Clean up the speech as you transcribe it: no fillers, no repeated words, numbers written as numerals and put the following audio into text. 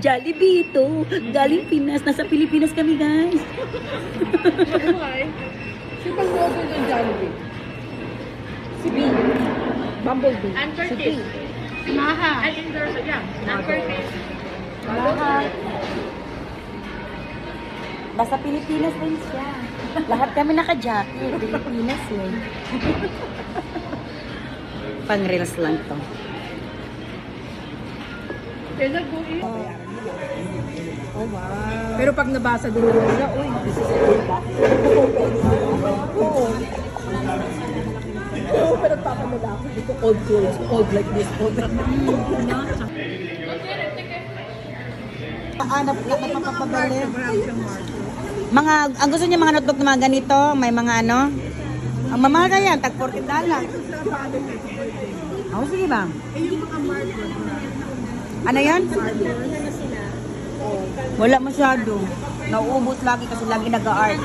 Jollibee ito. Galing Pinas. Nasa Pilipinas kami, guys. Si pag-order ng Jollibee. Si B. Bumblebee. And Si B. Curtis. Maha. And endorse, yeah. And Curtis. Maha. Nasa Pilipinas din siya. Lahat kami naka-jacket. Pilipinas eh. Pang-reels lang to. Kaya nag-uwi. Oh, wow. Pero pag nabasa din naman nila, uy, this is it. Oo. Oo, pero nagpapamala ako dito. Old clothes. Old like this. Old like this. Napapabalik. Mga, ang gusto niya mga notebook na mga ganito, may mga ano. Ang mamahal kaya, tag $40. Oh, sige ba? Ano yan? Wala masyado. Nauubos lagi kasi lagi nag-art.